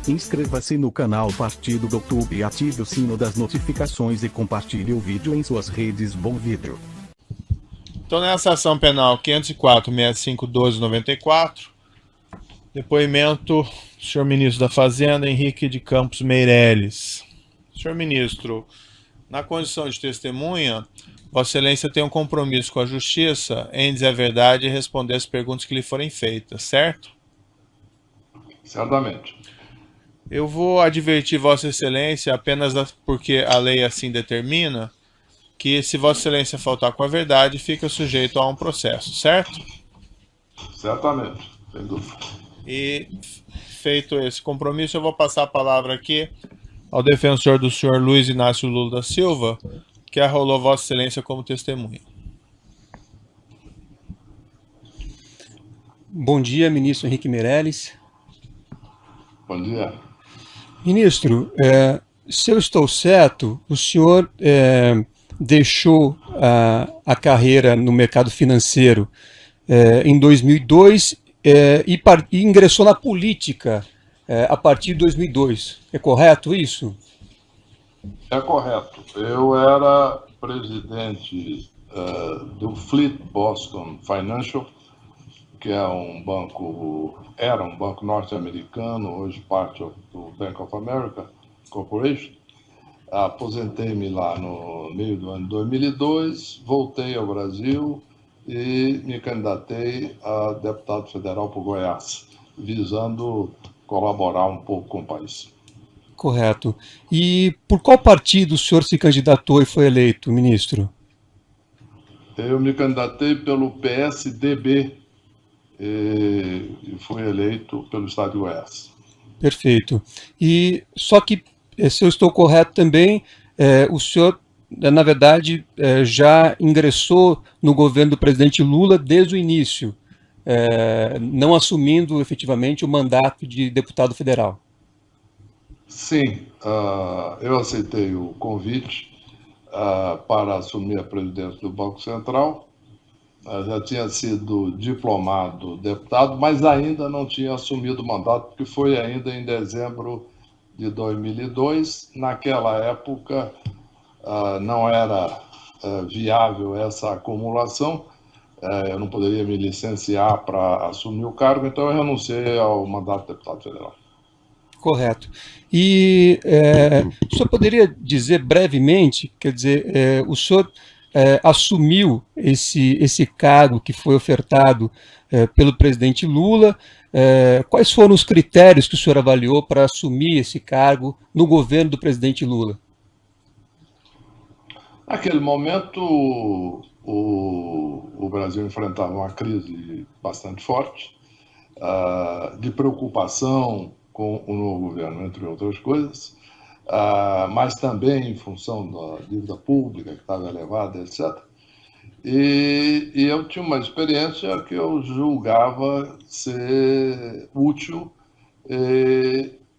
Inscreva-se no canal Partido do YouTube e ative o sino das notificações e compartilhe o vídeo em suas redes. Bom vídeo. Então, nessa ação penal 504.6512/94, depoimento do senhor ministro da Fazenda, Henrique de Campos Meireles. Senhor ministro, na condição de testemunha, Vossa Excelência tem um compromisso com a Justiça em dizer a verdade e responder as perguntas que lhe forem feitas, certo? Certamente. Eu vou advertir Vossa Excelência, apenas porque a lei assim determina, que se Vossa Excelência faltar com a verdade, fica sujeito a um processo, certo? Certamente, sem dúvida. E feito esse compromisso, eu vou passar a palavra aqui ao defensor do senhor Luiz Inácio Lula da Silva, que arrolou Vossa Excelência como testemunha. Bom dia, ministro Henrique Meireles. Bom dia. Ministro, se eu estou certo, o senhor deixou a carreira no mercado financeiro em 2002 e ingressou na política a partir de 2002. É correto isso? É correto. Eu era presidente do Fleet Boston Financial, que era um banco norte-americano, hoje parte do Bank of America Corporation. Aposentei-me lá no meio do ano 2002, voltei ao Brasil e me candidatei a deputado federal por Goiás, visando colaborar um pouco com o país. Correto. E por qual partido o senhor se candidatou e foi eleito, ministro? Eu me candidatei pelo PSDB e fui eleito pelo estado de Goiás. Perfeito. E só que, se eu estou correto também, o senhor, na verdade, já ingressou no governo do presidente Lula desde o início, não assumindo efetivamente o mandato de deputado federal. Sim, eu aceitei o convite para assumir a presidência do Banco Central. Já tinha sido diplomado deputado, mas ainda não tinha assumido o mandato, porque foi ainda em dezembro de 2002. Naquela época, não era viável essa acumulação. Eu não poderia me licenciar para assumir o cargo, então eu renunciei ao mandato de deputado federal. Correto. E o senhor poderia dizer brevemente, quer dizer, o senhor assumiu esse cargo que foi ofertado pelo presidente Lula, quais foram os critérios que o senhor avaliou para assumir esse cargo no governo do presidente Lula? Naquele momento, o Brasil enfrentava uma crise bastante forte, de preocupação com o novo governo, entre outras coisas, mas também em função da dívida pública que estava elevada, etc. E eu tinha uma experiência que eu julgava ser útil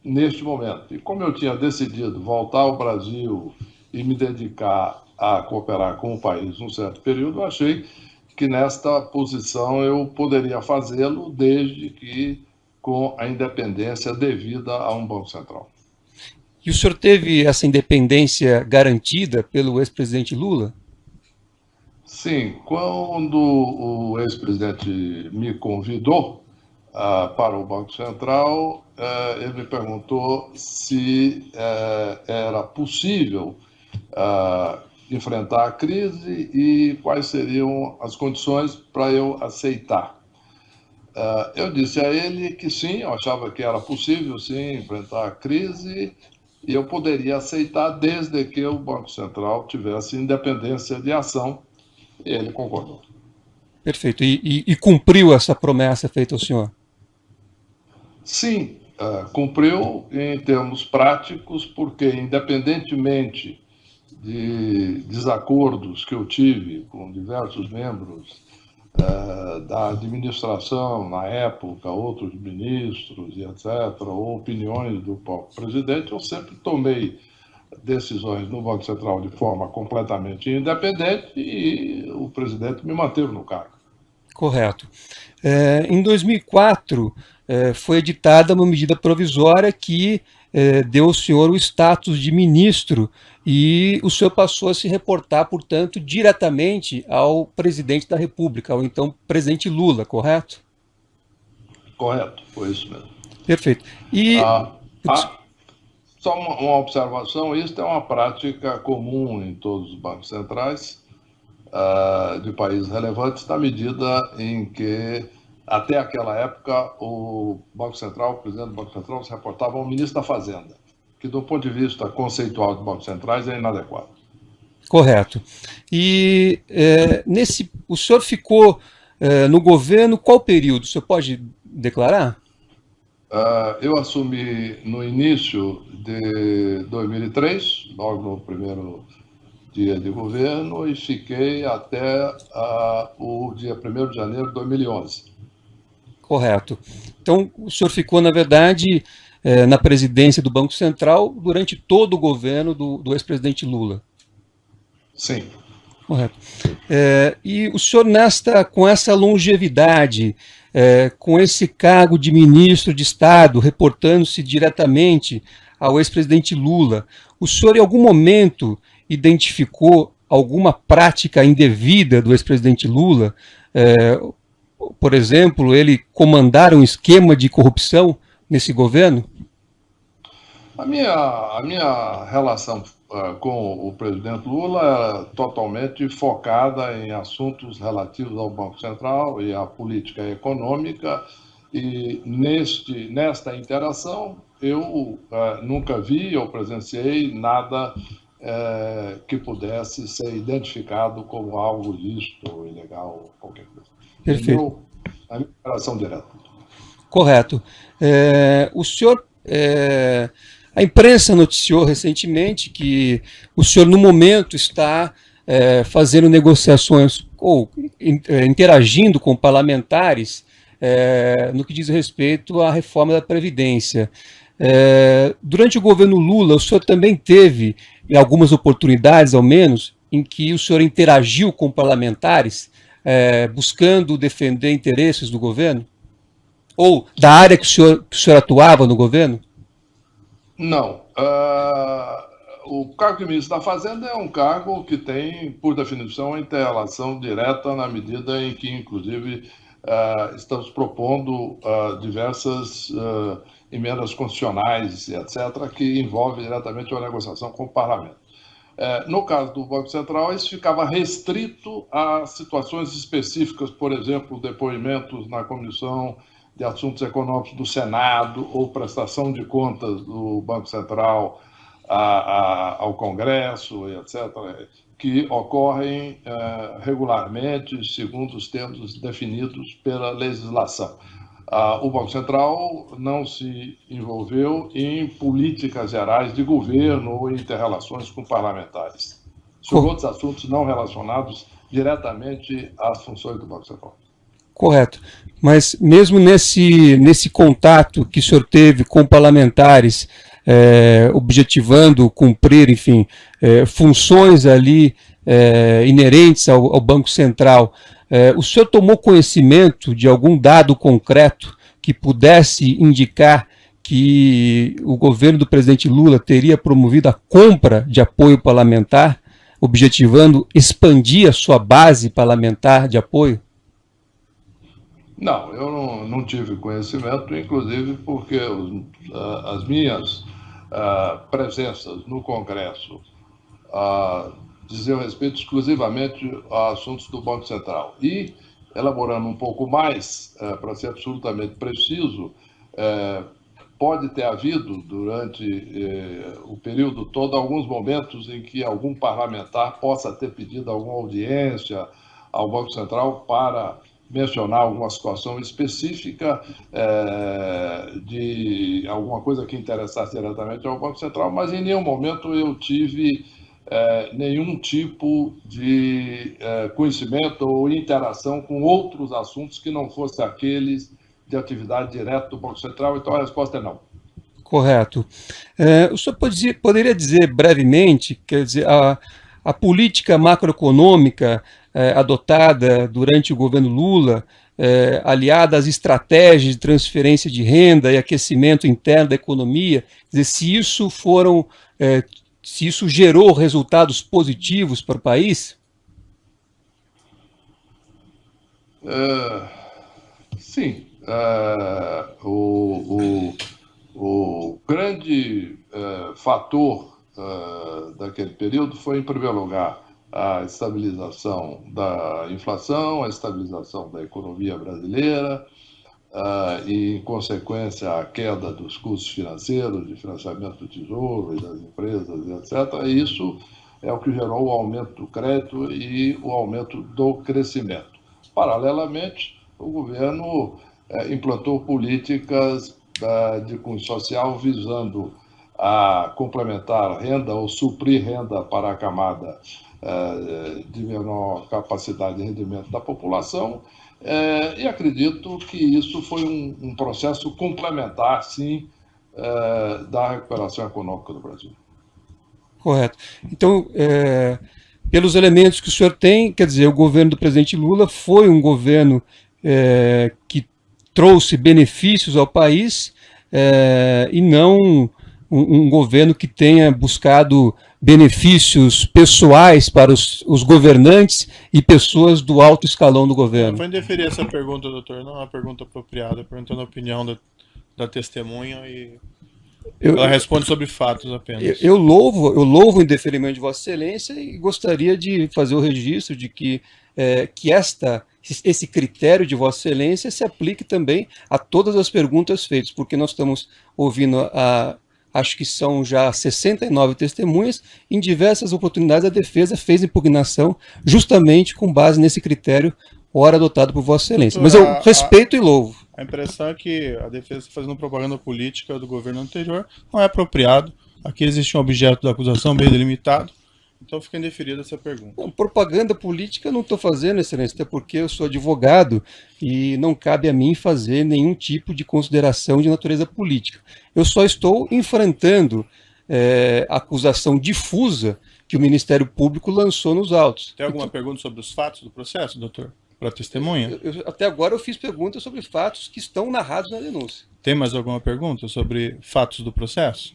neste momento. E como eu tinha decidido voltar ao Brasil e me dedicar a cooperar com o país um certo período, eu achei que nesta posição eu poderia fazê-lo desde que com a independência devida a um Banco Central. E o senhor teve essa independência garantida pelo ex-presidente Lula? Sim, quando o ex-presidente me convidou para o Banco Central, ele me perguntou se era possível enfrentar a crise e quais seriam as condições para eu aceitar. Eu disse a ele que sim, eu achava que era possível, sim, enfrentar a crise e eu poderia aceitar desde que o Banco Central tivesse independência de ação, e ele concordou. Perfeito. E cumpriu essa promessa feita ao senhor? Sim, cumpriu em termos práticos, porque independentemente de desacordos que eu tive com diversos membros da administração na época, outros ministros e etc., ou opiniões do próprio presidente, eu sempre tomei decisões no Banco Central de forma completamente independente e o presidente me manteve no cargo. Correto. Em 2004, foi editada uma medida provisória que deu ao senhor o status de ministro e o senhor passou a se reportar, portanto, diretamente ao presidente da República, ao então presidente Lula, correto? Correto, foi isso mesmo. Perfeito. E só uma observação, isso é uma prática comum em todos os bancos centrais de países relevantes, na medida em que, até aquela época, o presidente do Banco Central se reportava ao ministro da Fazenda, que, do ponto de vista conceitual dos bancos centrais, é inadequado. Correto. E o senhor ficou no governo qual período? O senhor pode declarar? Eu assumi no início de 2003, logo no primeiro dia de governo, e fiquei até o dia 1º de janeiro de 2011. Correto. Então, o senhor ficou, na verdade, na presidência do Banco Central durante todo o governo do ex-presidente Lula. Sim. Correto. E o senhor, com essa longevidade, com esse cargo de ministro de Estado, reportando-se diretamente ao ex-presidente Lula, o senhor em algum momento identificou alguma prática indevida do ex-presidente Lula? Por exemplo, ele comandar um esquema de corrupção nesse governo? A minha relação com o presidente Lula era totalmente focada em assuntos relativos ao Banco Central e à política econômica, e nesta interação eu nunca vi ou presenciei nada que pudesse ser identificado como algo ilícito, ilegal, qualquer coisa. Perfeito. A minha interação direta. Correto. O senhor... A imprensa noticiou recentemente que o senhor, no momento, está fazendo negociações ou interagindo com parlamentares no que diz respeito à reforma da Previdência. Durante o governo Lula, o senhor também teve, em algumas oportunidades, ao menos, em que o senhor interagiu com parlamentares, buscando defender interesses do governo? Ou da área que o senhor atuava no governo? Não. O cargo de ministro da Fazenda é um cargo que tem, por definição, inter-relação direta, na medida em que, inclusive, estamos propondo diversas emendas constitucionais, etc., que envolvem diretamente a negociação com o parlamento. No caso do Banco Central, isso ficava restrito a situações específicas, por exemplo, depoimentos na Comissão de Assuntos Econômicos do Senado ou prestação de contas do Banco Central ao Congresso, etc., que ocorrem regularmente, segundo os termos definidos pela legislação. O Banco Central não se envolveu em políticas gerais de governo ou inter-relações com parlamentares, sobre outros assuntos não relacionados diretamente às funções do Banco Central. Correto. Mas mesmo nesse contato que o senhor teve com parlamentares, objetivando cumprir, enfim, funções ali inerentes ao Banco Central, o senhor tomou conhecimento de algum dado concreto que pudesse indicar que o governo do presidente Lula teria promovido a compra de apoio parlamentar, objetivando expandir a sua base parlamentar de apoio? Não, eu não tive conhecimento, inclusive porque as minhas presenças no Congresso diziam respeito exclusivamente a assuntos do Banco Central. E, elaborando um pouco mais, para ser absolutamente preciso, pode ter havido, durante o período todo, alguns momentos em que algum parlamentar possa ter pedido alguma audiência ao Banco Central para mencionar alguma situação específica de alguma coisa que interessasse diretamente ao Banco Central, mas em nenhum momento eu tive nenhum tipo de conhecimento ou interação com outros assuntos que não fossem aqueles de atividade direta do Banco Central, então a resposta é não. Correto. O senhor poderia dizer brevemente, quer dizer, a política macroeconômica adotada durante o governo Lula, aliada às estratégias de transferência de renda e aquecimento interno da economia, quer dizer, se isso gerou resultados positivos para o país? Sim. O grande fator daquele período foi, em primeiro lugar, a estabilização da inflação, a estabilização da economia brasileira e, em consequência, a queda dos custos financeiros, de financiamento do Tesouro e das empresas, etc. E isso é o que gerou o aumento do crédito e o aumento do crescimento. Paralelamente, o governo implantou políticas de cunho social visando a complementar renda ou suprir renda para a camada de menor capacidade de rendimento da população, e acredito que isso foi um processo complementar, sim, da recuperação econômica do Brasil. Correto. Então, pelos elementos que o senhor tem, quer dizer, o governo do presidente Lula foi um governo que trouxe benefícios ao país e não um governo que tenha buscado benefícios pessoais para os governantes e pessoas do alto escalão do governo. Eu vou indeferir essa pergunta, doutor, não é uma pergunta apropriada, perguntando a opinião da testemunha e ela responde sobre fatos apenas. Eu louvo o indeferimento de Vossa Excelência e gostaria de fazer o registro de que esse critério de Vossa Excelência se aplique também a todas as perguntas feitas, porque nós estamos ouvindo acho que são já 69 testemunhas, em diversas oportunidades a defesa fez impugnação justamente com base nesse critério, ora adotado por Vossa Excelência. Mas eu respeito e louvo. A impressão é que a defesa está fazendo propaganda política do governo anterior, não é apropriado. Aqui existe um objeto da acusação bem delimitado, então fica indeferida essa pergunta. Não, propaganda política eu não estou fazendo, Excelência, até porque eu sou advogado e não cabe a mim fazer nenhum tipo de consideração de natureza política. Eu só estou enfrentando a acusação difusa que o Ministério Público lançou nos autos. Tem alguma pergunta sobre os fatos do processo, doutor? Para a testemunha? Até agora eu fiz perguntas sobre fatos que estão narrados na denúncia. Tem mais alguma pergunta sobre fatos do processo?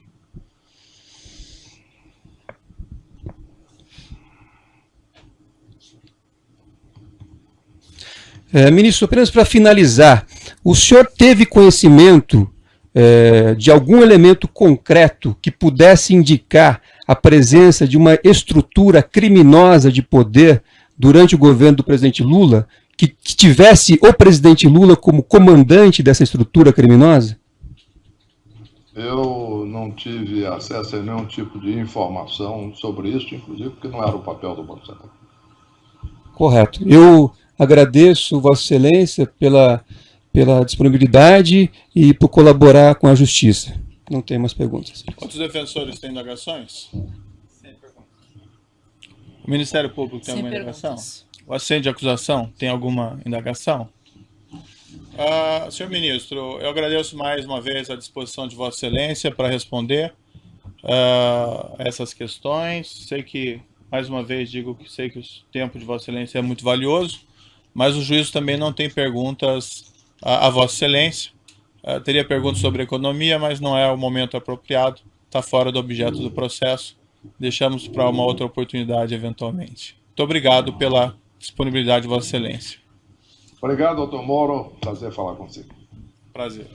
Ministro, apenas para finalizar, o senhor teve conhecimento de algum elemento concreto que pudesse indicar a presença de uma estrutura criminosa de poder durante o governo do presidente Lula, que tivesse o presidente Lula como comandante dessa estrutura criminosa? Eu não tive acesso a nenhum tipo de informação sobre isso, inclusive porque não era o papel do Banco Central. Correto. Eu agradeço Vossa Excelência pela disponibilidade e por colaborar com a Justiça. Não tem mais perguntas. Outros defensores têm indagações? Sem perguntas. O Ministério Público tem alguma indagação? O assento de acusação tem alguma indagação? Senhor Ministro, eu agradeço mais uma vez a disposição de Vossa Excelência para responder essas questões. Sei que, mais uma vez, digo que sei que o tempo de Vossa Excelência é muito valioso, mas o juízo também não tem perguntas a Vossa Excelência. Teria perguntas sobre economia, mas não é o momento apropriado, está fora do objeto do processo. Deixamos para uma outra oportunidade, eventualmente. Muito obrigado pela disponibilidade de Vossa Excelência. Obrigado, doutor Moro. Prazer falar consigo. Prazer.